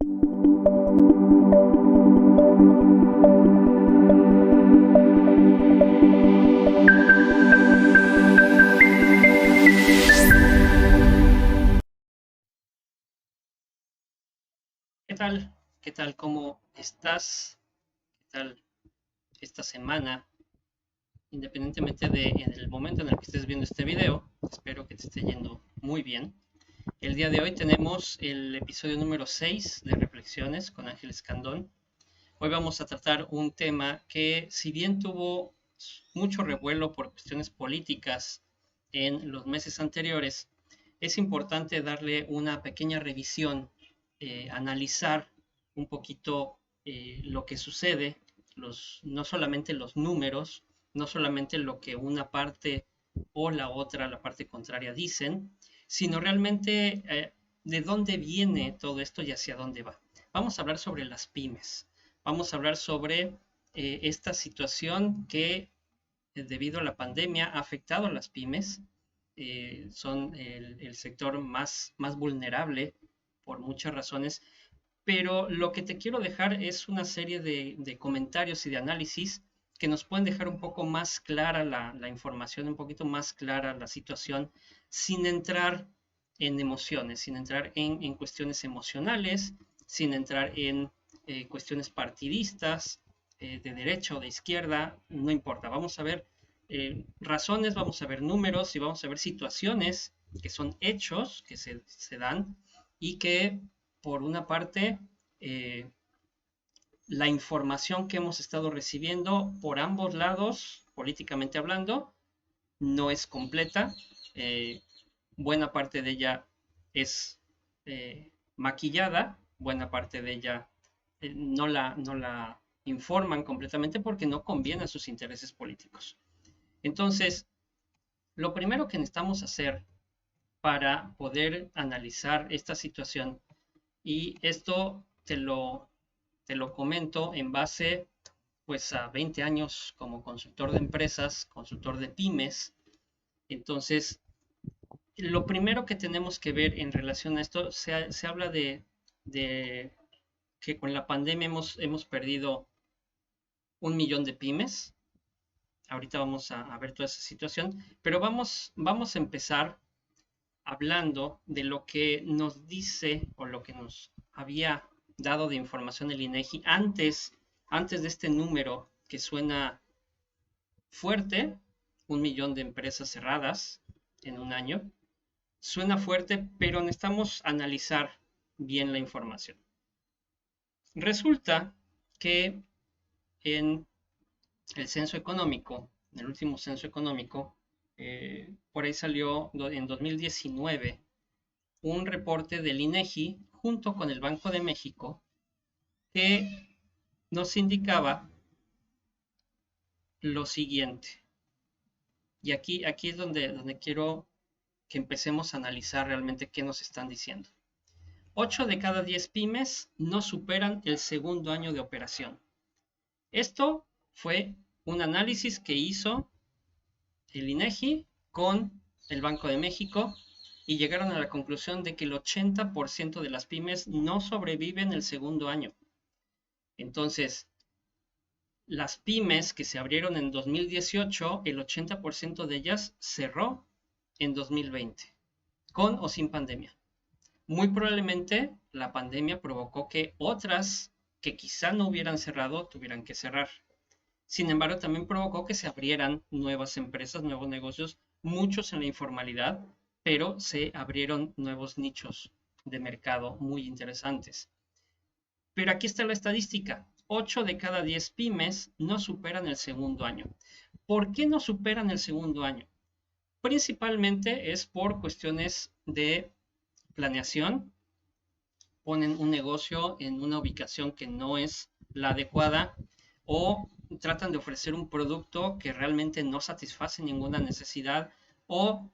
¿Qué tal? ¿Qué tal? ¿Cómo estás? ¿Qué tal esta semana? Independientemente de en el momento en el que estés viendo este video, espero que te esté yendo muy bien. El día de hoy tenemos el episodio número 6 de Reflexiones con Ángeles Candón. Hoy vamos a tratar un tema que, si bien tuvo mucho revuelo por cuestiones políticas en los meses anteriores, es importante darle una pequeña revisión, analizar un poquito lo que sucede, no solamente los números, no solamente lo que una parte o la otra, la parte contraria, dicen, sino realmente de dónde viene todo esto y hacia dónde va. Vamos a hablar sobre las pymes. Vamos a hablar sobre esta situación que debido a la pandemia ha afectado a las pymes. Son el sector más vulnerable por muchas razones, pero lo que te quiero dejar es una serie de comentarios y de análisis que nos pueden dejar un poco más clara la información, un poquito más clara la situación, sin entrar en emociones, sin entrar en cuestiones emocionales, sin entrar en cuestiones partidistas, de derecha o de izquierda, no importa. Vamos a ver razones, vamos a ver números y vamos a ver situaciones que son hechos que se dan y que por una parte eh, la información que hemos estado recibiendo por ambos lados, políticamente hablando, no es completa. Eh, Buena parte de ella es maquillada, buena parte de ella no la informan completamente porque no conviene a sus intereses políticos. Entonces, lo primero que necesitamos hacer para poder analizar esta situación, y esto te lo comento en base pues a 20 años como consultor de empresas, consultor de pymes. Entonces, lo primero que tenemos que ver en relación a esto, se habla de que con la pandemia hemos perdido 1 millón de pymes. Ahorita vamos a ver toda esa situación, pero vamos a empezar hablando de lo que nos dice o lo que nos había dado de información el INEGI antes de este número que suena fuerte, 1 millón de empresas cerradas en un año. Suena fuerte, pero necesitamos analizar bien la información. Resulta que en el censo económico, en el último censo económico, por ahí salió en 2019 un reporte del INEGI junto con el Banco de México que nos indicaba lo siguiente. Y aquí es donde quiero que empecemos a analizar realmente qué nos están diciendo. 8 de cada 10 pymes no superan el segundo año de operación. Esto fue un análisis que hizo el INEGI con el Banco de México y llegaron a la conclusión de que el 80% de las pymes no sobreviven el segundo año. Entonces, las pymes que se abrieron en 2018, el 80% de ellas cerró en 2020, con o sin pandemia. Muy probablemente la pandemia provocó que otras que quizá no hubieran cerrado tuvieran que cerrar. Sin embargo, también provocó que se abrieran nuevas empresas, nuevos negocios, muchos en la informalidad, pero se abrieron nuevos nichos de mercado muy interesantes. Pero aquí está la estadística. 8 de cada 10 pymes no superan el segundo año. ¿Por qué no superan el segundo año? Principalmente es por cuestiones de planeación. Ponen un negocio en una ubicación que no es la adecuada o tratan de ofrecer un producto que realmente no satisface ninguna necesidad o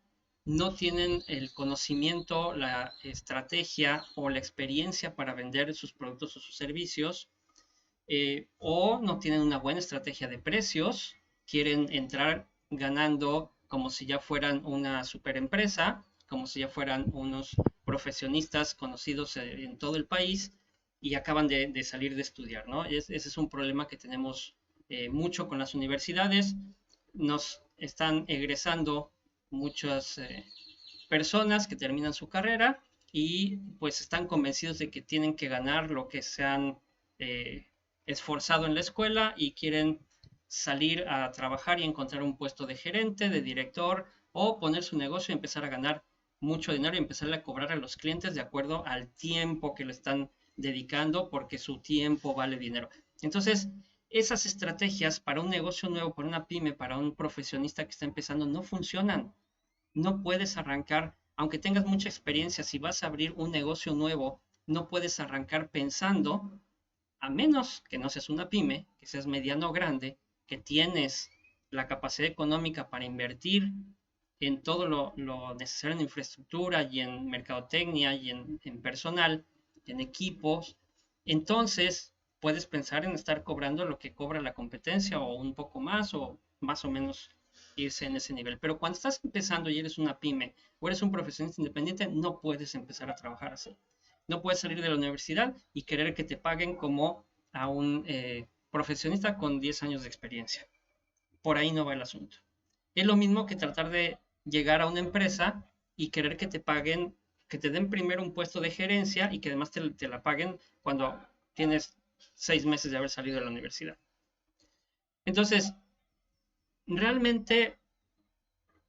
no tienen el conocimiento, la estrategia o la experiencia para vender sus productos o sus servicios, o no tienen una buena estrategia de precios, quieren entrar ganando como si ya fueran una super empresa, como si ya fueran unos profesionistas conocidos en todo el país, y acaban de salir de estudiar, ¿no? Ese es un problema que tenemos mucho con las universidades. Nos están egresando muchas personas que terminan su carrera y pues están convencidos de que tienen que ganar lo que se han eh, esforzado en la escuela y quieren salir a trabajar y encontrar un puesto de gerente, de director o poner su negocio y empezar a ganar mucho dinero y empezar a cobrar a los clientes de acuerdo al tiempo que le están dedicando porque su tiempo vale dinero. Entonces, esas estrategias para un negocio nuevo, para una pyme, para un profesionista que está empezando, no funcionan. No puedes arrancar, aunque tengas mucha experiencia, si vas a abrir un negocio nuevo, no puedes arrancar pensando, a menos que no seas una pyme, que seas mediano o grande, que tienes la capacidad económica para invertir en todo lo necesario en infraestructura y en mercadotecnia y en personal, en equipos, entonces puedes pensar en estar cobrando lo que cobra la competencia o un poco más o más o menos irse en ese nivel. Pero cuando estás empezando y eres una pyme o eres un profesionista independiente, no puedes empezar a trabajar así. No puedes salir de la universidad y querer que te paguen como a un profesionista con 10 años de experiencia. Por ahí no va el asunto. Es lo mismo que tratar de llegar a una empresa y querer que te paguen, que te den primero un puesto de gerencia y que además te la paguen cuando tienes 6 meses de haber salido de la universidad. Entonces, realmente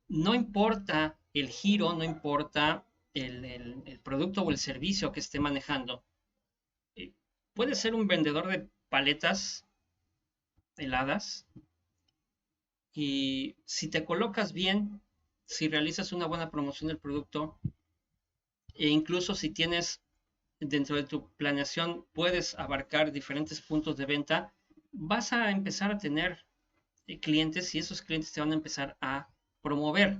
no importa el giro, no importa el producto o el servicio que esté manejando. Puede ser un vendedor de paletas heladas y si te colocas bien, si realizas una buena promoción del producto e incluso si tienes dentro de tu planeación, puedes abarcar diferentes puntos de venta, vas a empezar a tener clientes y esos clientes te van a empezar a promover.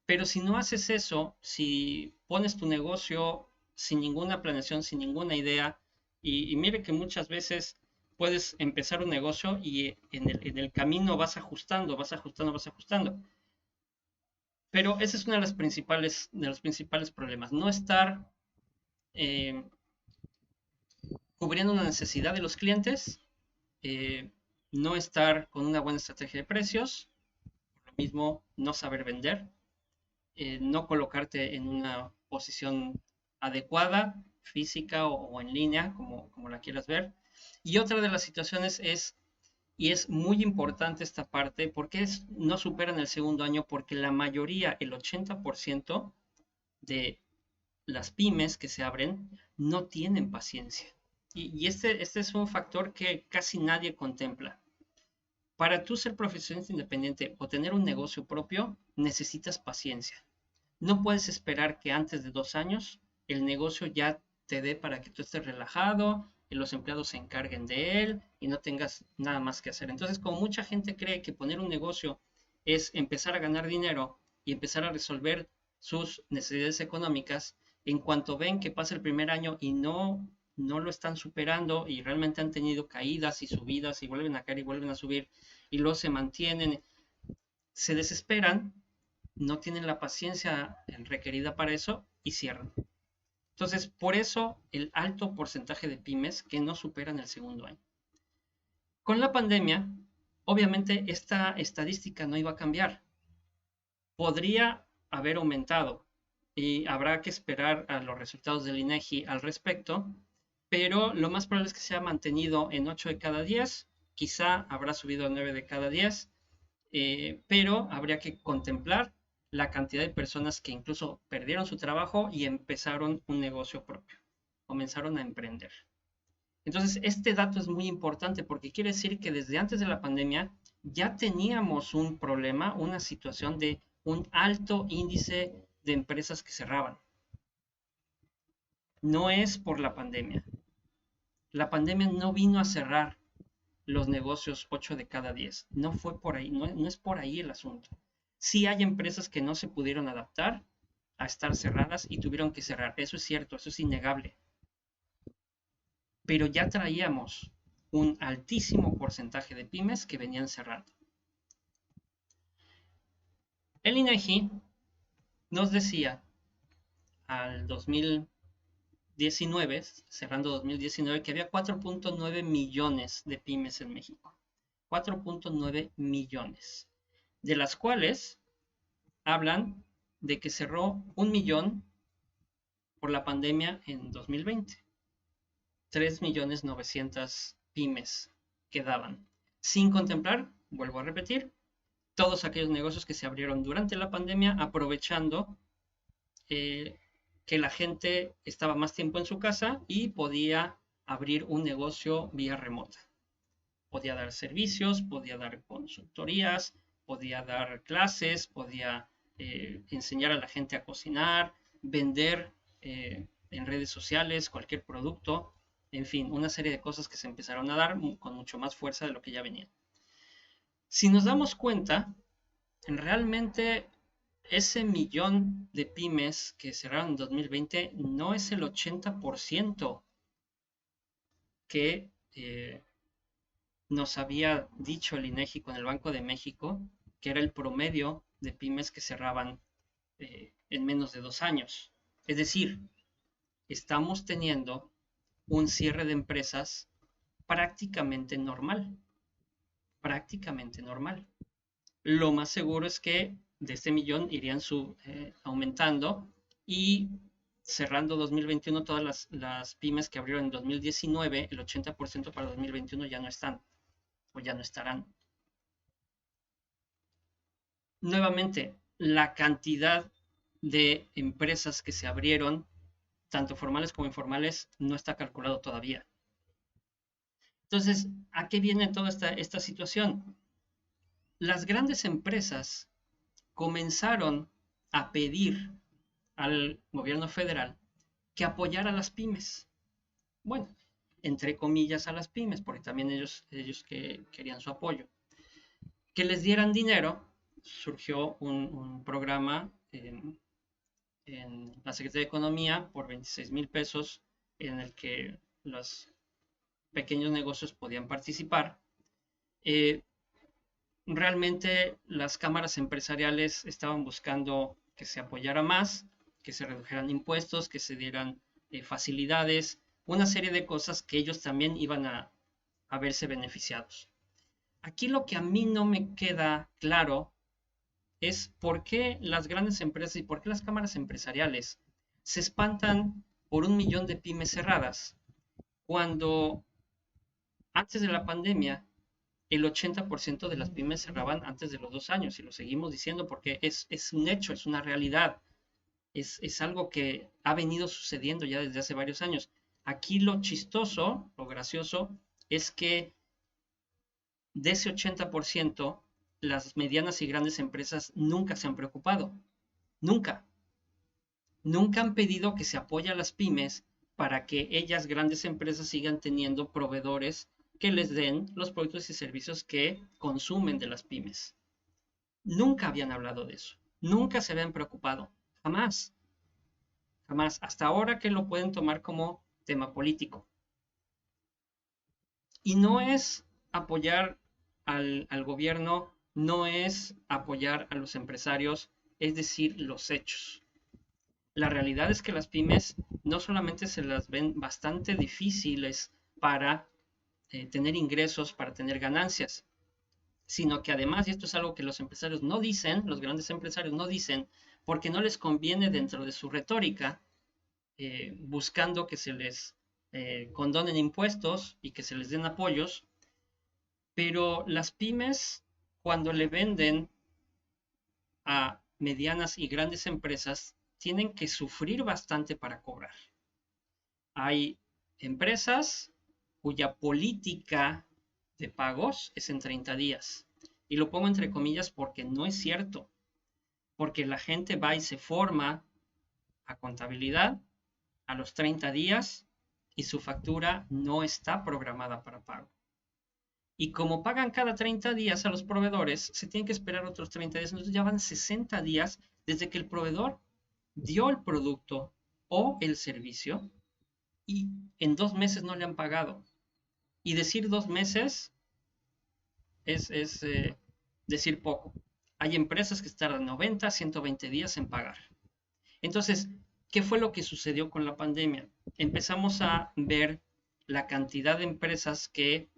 Pero si no haces eso, si pones tu negocio sin ninguna planeación, sin ninguna idea, y mire que muchas veces puedes empezar un negocio y en el camino vas ajustando, vas ajustando, vas ajustando. Pero ese es uno de los principales problemas, no estar eh, cubriendo una necesidad de los clientes, eh, no estar con una buena estrategia de precios, lo mismo no saber vender, no colocarte en una posición adecuada, física o en línea, como la quieras ver. Y otra de las situaciones es, y es muy importante esta parte, porque no superan el segundo año, porque la mayoría, el 80% de las pymes que se abren, no tienen paciencia. Y este es un factor que casi nadie contempla. Para tú ser profesionista independiente o tener un negocio propio, necesitas paciencia. No puedes esperar que antes de 2 años el negocio ya te dé para que tú estés relajado y los empleados se encarguen de él y no tengas nada más que hacer. Entonces, como mucha gente cree que poner un negocio es empezar a ganar dinero y empezar a resolver sus necesidades económicas, en cuanto ven que pasa el primer año y no lo están superando y realmente han tenido caídas y subidas y vuelven a caer y vuelven a subir y luego se mantienen, se desesperan, no tienen la paciencia requerida para eso y cierran. Entonces, por eso el alto porcentaje de pymes que no superan el segundo año. Con la pandemia, obviamente esta estadística no iba a cambiar. Podría haber aumentado y habrá que esperar a los resultados del INEGI al respecto, pero lo más probable es que se haya mantenido en 8 de cada 10, quizá habrá subido a 9 de cada 10, pero habría que contemplar la cantidad de personas que incluso perdieron su trabajo y empezaron un negocio propio, comenzaron a emprender. Entonces, este dato es muy importante porque quiere decir que desde antes de la pandemia ya teníamos un problema, una situación de un alto índice de empresas que cerraban. No es por la pandemia. La pandemia no vino a cerrar los negocios 8 de cada 10. No fue por ahí, no es por ahí el asunto. Sí hay empresas que no se pudieron adaptar a estar cerradas y tuvieron que cerrar. Eso es cierto, eso es innegable. Pero ya traíamos un altísimo porcentaje de pymes que venían cerrando. El INEGI nos decía al 2000, 2019, cerrando 2019, que había 4.9 millones de pymes en México. 4.9 millones, de las cuales hablan de que cerró 1 millón por la pandemia en 2020. 3.900.000 pymes quedaban, sin contemplar, vuelvo a repetir, todos aquellos negocios que se abrieron durante la pandemia aprovechando que la gente estaba más tiempo en su casa y podía abrir un negocio vía remota. Podía dar servicios, podía dar consultorías, podía dar clases, podía enseñar a la gente a cocinar, vender en redes sociales cualquier producto, en fin, una serie de cosas que se empezaron a dar con mucho más fuerza de lo que ya venía. Si nos damos cuenta, realmente ese millón de pymes que cerraron en 2020 no es el 80% que nos había dicho el INEGI con el Banco de México, que era el promedio de pymes que cerraban en menos de 2 años. Es decir, estamos teniendo un cierre de empresas prácticamente normal. Prácticamente normal. Lo más seguro es que de este millón irían aumentando y cerrando 2021 todas las pymes que abrieron en 2019, el 80% para 2021 ya no están o ya no estarán. Nuevamente, la cantidad de empresas que se abrieron, tanto formales como informales, no está calculado todavía. Entonces, ¿a qué viene toda esta situación? Las grandes empresas comenzaron a pedir al gobierno federal que apoyara a las pymes. Bueno, entre comillas a las pymes, porque también ellos que querían su apoyo. Que les dieran dinero, surgió un programa en la Secretaría de Economía por 26,000 pesos en el que los pequeños negocios podían participar. Realmente las cámaras empresariales estaban buscando que se apoyara más, que se redujeran impuestos, que se dieran facilidades, una serie de cosas que ellos también iban a verse beneficiados. Aquí lo que a mí no me queda claro es por qué las grandes empresas y por qué las cámaras empresariales se espantan por 1 millón de pymes cerradas, cuando antes de la pandemia el 80% de las pymes cerraban antes de los 2 años, y lo seguimos diciendo porque es un hecho, es una realidad, es algo que ha venido sucediendo ya desde hace varios años. Aquí lo chistoso, lo gracioso, es que de ese 80%, las medianas y grandes empresas nunca se han preocupado, nunca. Nunca han pedido que se apoye a las pymes para que ellas, grandes empresas, sigan teniendo proveedores que les den los productos y servicios que consumen de las pymes. Nunca habían hablado de eso, nunca se habían preocupado, jamás, jamás, hasta ahora que lo pueden tomar como tema político. Y no es apoyar al gobierno, no es apoyar a los empresarios, es decir, los hechos. La realidad es que las pymes no solamente se las ven bastante difíciles para tener ingresos, para tener ganancias, sino que además, y esto es algo que los empresarios no dicen, los grandes empresarios no dicen, porque no les conviene dentro de su retórica, buscando que se les condonen impuestos y que se les den apoyos, pero las pymes, cuando le venden a medianas y grandes empresas, tienen que sufrir bastante para cobrar. Hay empresas cuya política de pagos es en 30 días. Y lo pongo entre comillas porque no es cierto. Porque la gente va y se forma a contabilidad a los 30 días y su factura no está programada para pago. Y como pagan cada 30 días a los proveedores, se tienen que esperar otros 30 días. Entonces ya van 60 días desde que el proveedor dio el producto o el servicio y en 2 meses no le han pagado. Y decir 2 meses es decir poco. Hay empresas que tardan 90, 120 días en pagar. Entonces, ¿Qué fue lo que sucedió con la pandemia? Empezamos a ver la cantidad de empresas que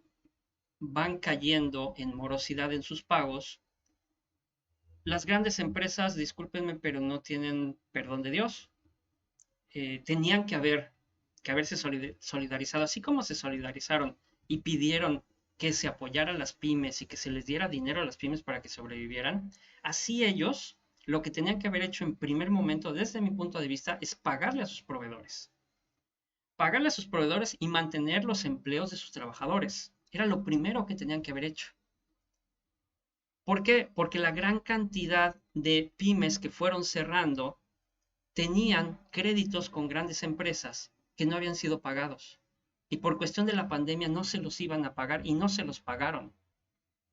van cayendo en morosidad en sus pagos. Las grandes empresas, discúlpenme, pero no tienen perdón de Dios. Tenían que haberse solidarizado, así como se solidarizaron y pidieron que se apoyaran las pymes y que se les diera dinero a las pymes para que sobrevivieran, así ellos lo que tenían que haber hecho en primer momento, desde mi punto de vista, es pagarle a sus proveedores. Pagarle a sus proveedores y mantener los empleos de sus trabajadores. Era lo primero que tenían que haber hecho. ¿Por qué? Porque la gran cantidad de pymes que fueron cerrando tenían créditos con grandes empresas que no habían sido pagados. Y por cuestión de la pandemia no se los iban a pagar y no se los pagaron.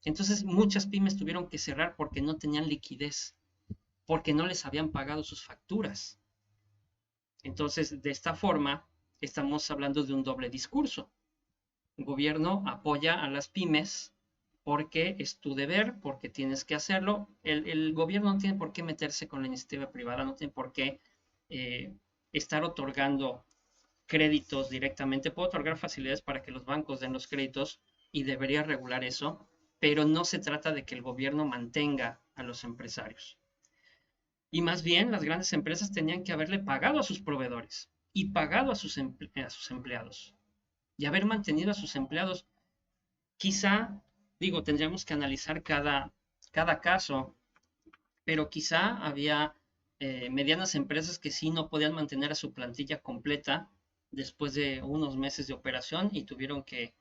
Entonces muchas pymes tuvieron que cerrar porque no tenían liquidez, porque no les habían pagado sus facturas. Entonces, de esta forma, estamos hablando de un doble discurso. El gobierno apoya a las pymes porque es tu deber, porque tienes que hacerlo. El gobierno no tiene por qué meterse con la iniciativa privada, no tiene por qué estar otorgando créditos directamente. Puede otorgar facilidades para que los bancos den los créditos y debería regular eso, pero no se trata de que el gobierno mantenga a los empresarios. Y más bien las grandes empresas tenían que haberle pagado a sus proveedores y pagado a sus empleados y haber mantenido a sus empleados. Quizá, digo, tendríamos que analizar cada caso, pero quizá había medianas empresas que sí no podían mantener a su plantilla completa después de unos meses de operación y tuvieron que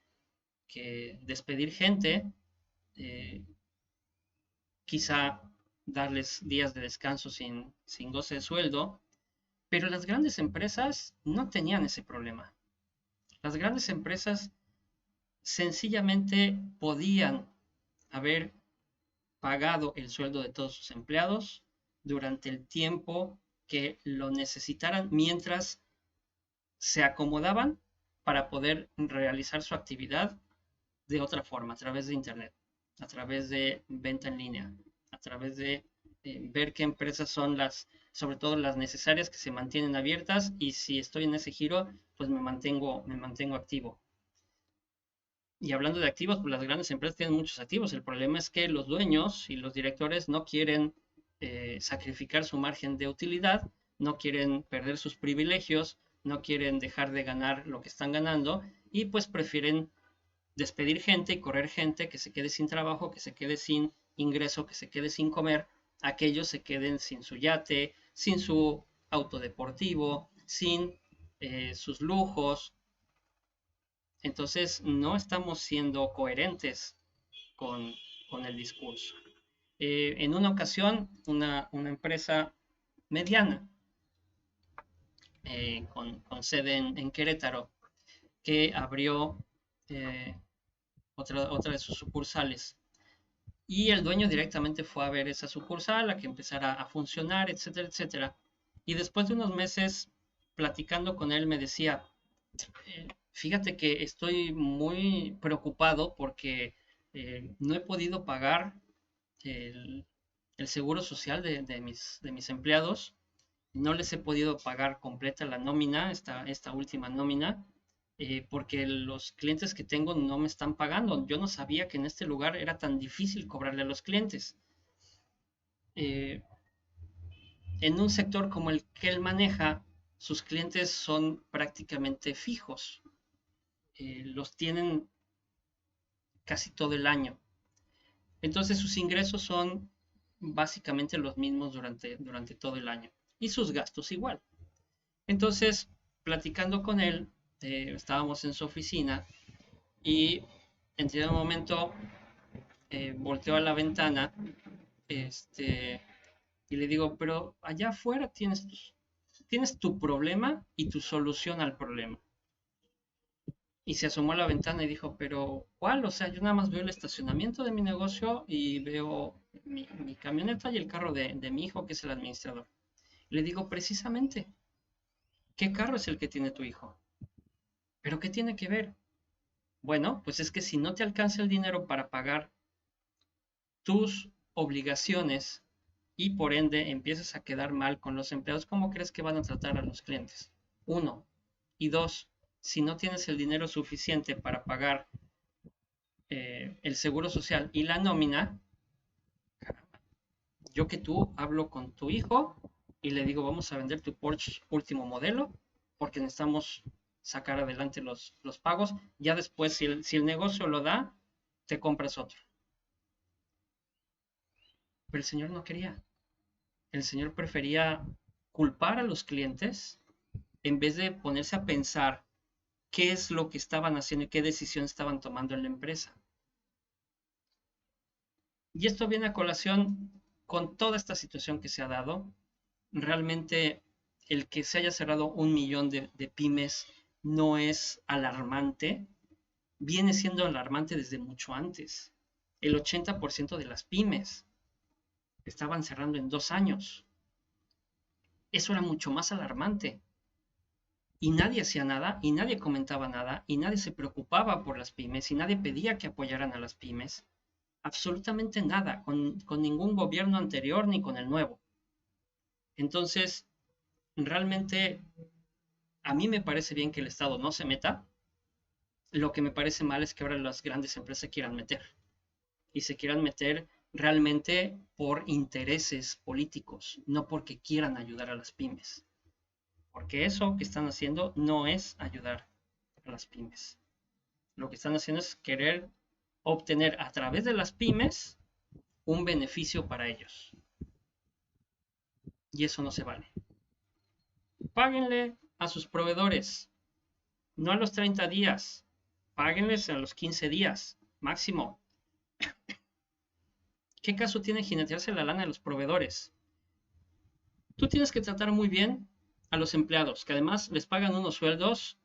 despedir gente, quizá darles días de descanso sin goce de sueldo, pero las grandes empresas no tenían ese problema. Las grandes empresas sencillamente podían haber pagado el sueldo de todos sus empleados durante el tiempo que lo necesitaran mientras se acomodaban para poder realizar su actividad de otra forma, a través de Internet, a través de venta en línea, a través de ver qué empresas son sobre todo las necesarias que se mantienen abiertas y si estoy en ese giro, pues me mantengo activo. Y hablando de activos, pues las grandes empresas tienen muchos activos. El problema es que los dueños y los directores no quieren sacrificar su margen de utilidad, no quieren perder sus privilegios, no quieren dejar de ganar lo que están ganando y pues prefieren despedir gente y correr gente que se quede sin trabajo, que se quede sin ingreso, que se quede sin comer, aquellos se queden sin su yate, sin su auto deportivo, sin sus lujos. Entonces no estamos siendo coherentes con, con el discurso. En una ocasión, una empresa mediana con sede en Querétaro que abrió otra de sus sucursales y el dueño directamente fue a ver esa sucursal, a que empezara a funcionar, etcétera, etcétera. Y después de unos meses platicando con él me decía, fíjate que estoy muy preocupado porque no he podido pagar el, el seguro social de mis empleados, no les he podido pagar completa la nómina, esta última nómina, porque los clientes que tengo no me están pagando. Yo no sabía que en este lugar era tan difícil cobrarle a los clientes. Eh, en un sector como el que él maneja, sus clientes son prácticamente fijos. Los tienen casi todo el año. Entonces sus ingresos son básicamente los mismos durante todo el año. Y sus gastos igual. Entonces, platicando con él, estábamos en su oficina y en un momento volteó a la ventana y le digo, pero allá afuera tienes tu problema y tu solución al problema. Y se asomó a la ventana y dijo, pero ¿cuál? O sea, yo nada más veo el estacionamiento de mi negocio y veo mi camioneta y el carro de mi hijo, que es el administrador. Le digo, precisamente, ¿qué carro es el que tiene tu hijo? ¿Pero qué tiene que ver? Bueno, pues es que si no te alcanza el dinero para pagar tus obligaciones y por ende empiezas a quedar mal con los empleados, ¿cómo crees que van a tratar a los clientes? Uno. Y dos, si no tienes el dinero suficiente para pagar el seguro social y la nómina, caramba, yo que tú hablo con tu hijo y le digo, vamos a vender tu Porsche último modelo porque necesitamos sacar adelante los pagos. Ya después, si el negocio lo da, te compras otro. Pero el señor no quería. El señor prefería culpar a los clientes en vez de ponerse a pensar qué es lo que estaban haciendo y qué decisión estaban tomando en la empresa. Y esto viene a colación con toda esta situación que se ha dado. Realmente el que se haya cerrado 1 millón de pymes no es alarmante, viene siendo alarmante desde mucho antes. El 80% de las pymes estaban cerrando en 2 años. Eso era mucho más alarmante. Y nadie hacía nada, y nadie comentaba nada, y nadie se preocupaba por las pymes, y nadie pedía que apoyaran a las pymes. Absolutamente nada, con ningún gobierno anterior ni con el nuevo. Entonces, realmente a mí me parece bien que el Estado no se meta. Lo que me parece mal es que ahora las grandes empresas se quieran meter. Y se quieran meter realmente por intereses políticos, no porque quieran ayudar a las pymes. Porque eso que están haciendo no es ayudar a las pymes. Lo que están haciendo es querer obtener a través de las pymes un beneficio para ellos. Y eso no se vale. Páguenle a sus proveedores, no a los 30 días, páguenles a los 15 días, máximo. ¿Qué caso tiene jinetearse la lana de los proveedores? Tú tienes que tratar muy bien a los empleados, que además les pagan unos sueldos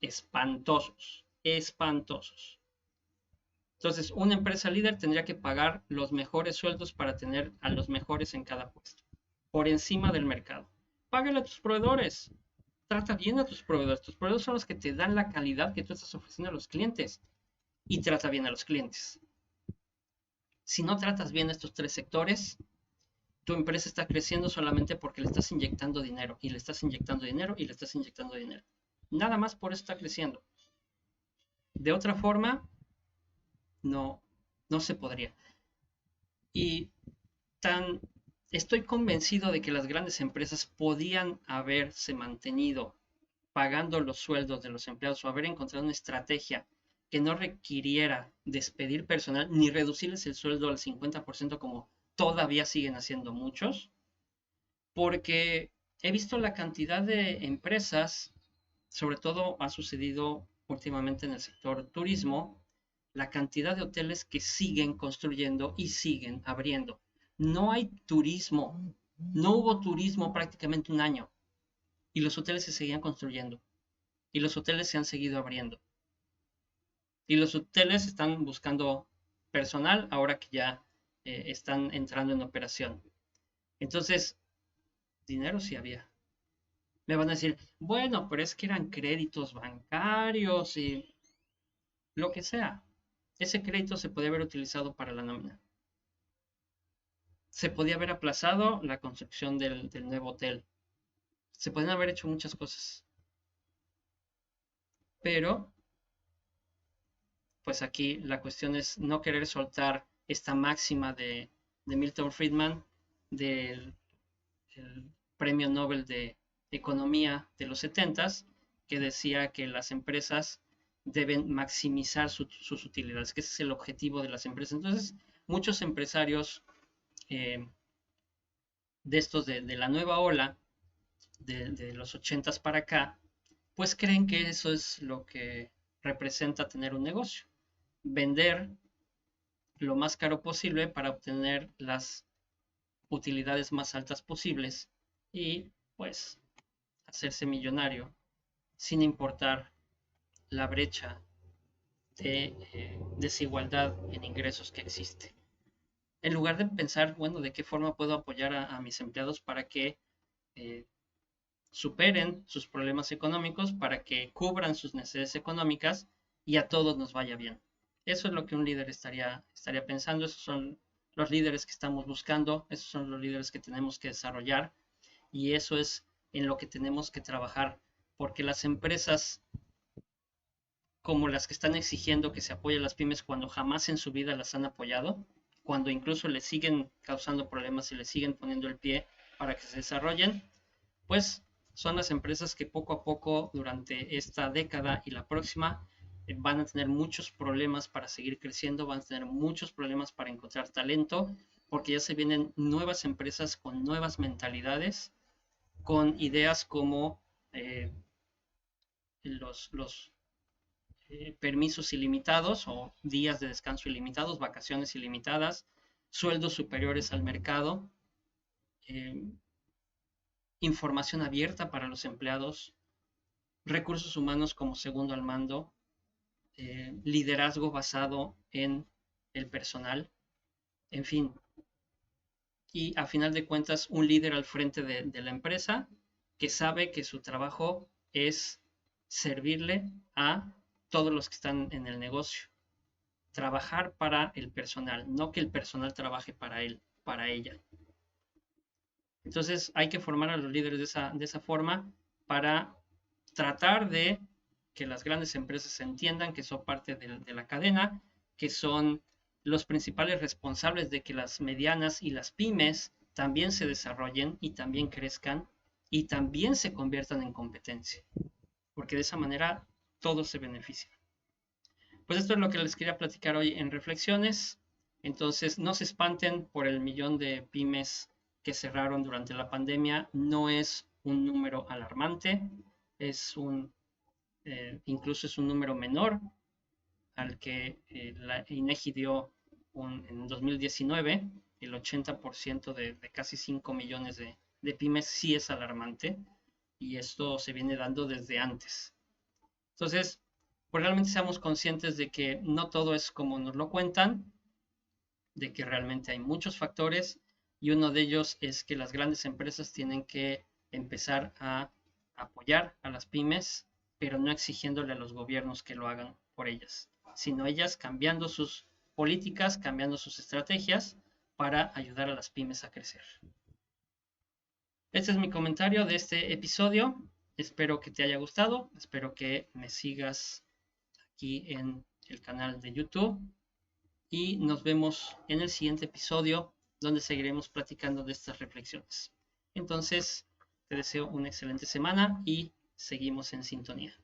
espantosos, espantosos. Entonces, una empresa líder tendría que pagar los mejores sueldos para tener a los mejores en cada puesto, por encima del mercado. Págale a tus proveedores, trata bien a tus proveedores. Tus proveedores son los que te dan la calidad que tú estás ofreciendo a los clientes y trata bien a los clientes. Si no tratas bien a estos tres sectores, tu empresa está creciendo solamente porque le estás inyectando dinero y le estás inyectando dinero y le estás inyectando dinero. Nada más por eso está creciendo. De otra forma, no, no se podría. Y tan estoy convencido de que las grandes empresas podían haberse mantenido pagando los sueldos de los empleados o haber encontrado una estrategia que no requiriera despedir personal ni reducirles el sueldo al 50% como todavía siguen haciendo muchos, porque he visto la cantidad de empresas, sobre todo ha sucedido últimamente en el sector turismo, la cantidad de hoteles que siguen construyendo y siguen abriendo. No hay turismo, no hubo turismo prácticamente un año y los hoteles se seguían construyendo y los hoteles se han seguido abriendo y los hoteles están buscando personal ahora que ya están entrando en operación. Entonces, dinero sí había. Me van a decir, bueno, pero es que eran créditos bancarios y lo que sea. Ese crédito se podía haber utilizado para la nómina. Se podía haber aplazado la construcción del nuevo hotel. Se podían haber hecho muchas cosas. Pero, pues aquí la cuestión es no querer soltar esta máxima de Milton Friedman del premio Nobel de Economía de los 70s, que decía que las empresas deben maximizar sus utilidades, que ese es el objetivo de las empresas. Entonces, muchos empresarios de estos de la nueva ola, de los 80s para acá, pues creen que eso es lo que representa tener un negocio. Vender lo más caro posible para obtener las utilidades más altas posibles y pues hacerse millonario sin importar la brecha de desigualdad en ingresos que existe. En lugar de pensar, bueno, de qué forma puedo apoyar a mis empleados para que superen sus problemas económicos, para que cubran sus necesidades económicas y a todos nos vaya bien. Eso es lo que un líder estaría pensando, esos son los líderes que estamos buscando, esos son los líderes que tenemos que desarrollar y eso es en lo que tenemos que trabajar, porque las empresas como las que están exigiendo que se apoye a las pymes cuando jamás en su vida las han apoyado, cuando incluso les siguen causando problemas y les siguen poniendo el pie para que se desarrollen, pues son las empresas que poco a poco durante esta década y la próxima van a tener muchos problemas para seguir creciendo, van a tener muchos problemas para encontrar talento, porque ya se vienen nuevas empresas con nuevas mentalidades, con ideas como los permisos ilimitados o días de descanso ilimitados, vacaciones ilimitadas, sueldos superiores al mercado, información abierta para los empleados, recursos humanos como segundo al mando, liderazgo basado en el personal, en fin. Y a final de cuentas, un líder al frente de la empresa que sabe que su trabajo es servirle a todos los que están en el negocio. Trabajar para el personal, no que el personal trabaje para él, para ella. Entonces hay que formar a los líderes de esa forma para tratar de que las grandes empresas entiendan que son parte de la cadena, que son los principales responsables de que las medianas y las pymes también se desarrollen y también crezcan y también se conviertan en competencia, porque de esa manera todos se benefician. Pues esto es lo que les quería platicar hoy en reflexiones. Entonces, no se espanten por el millón de pymes que cerraron durante la pandemia. No es un número alarmante, incluso es un número menor al que la INEGI dio en 2019. El 80% de casi 5 millones de pymes sí es alarmante y esto se viene dando desde antes. Entonces, pues realmente seamos conscientes de que no todo es como nos lo cuentan, de que realmente hay muchos factores y uno de ellos es que las grandes empresas tienen que empezar a apoyar a las pymes, pero no exigiéndole a los gobiernos que lo hagan por ellas, sino ellas cambiando sus políticas, cambiando sus estrategias para ayudar a las pymes a crecer. Este es mi comentario de este episodio. Espero que te haya gustado, espero que me sigas aquí en el canal de YouTube y nos vemos en el siguiente episodio donde seguiremos platicando de estas reflexiones. Entonces, te deseo una excelente semana y seguimos en sintonía.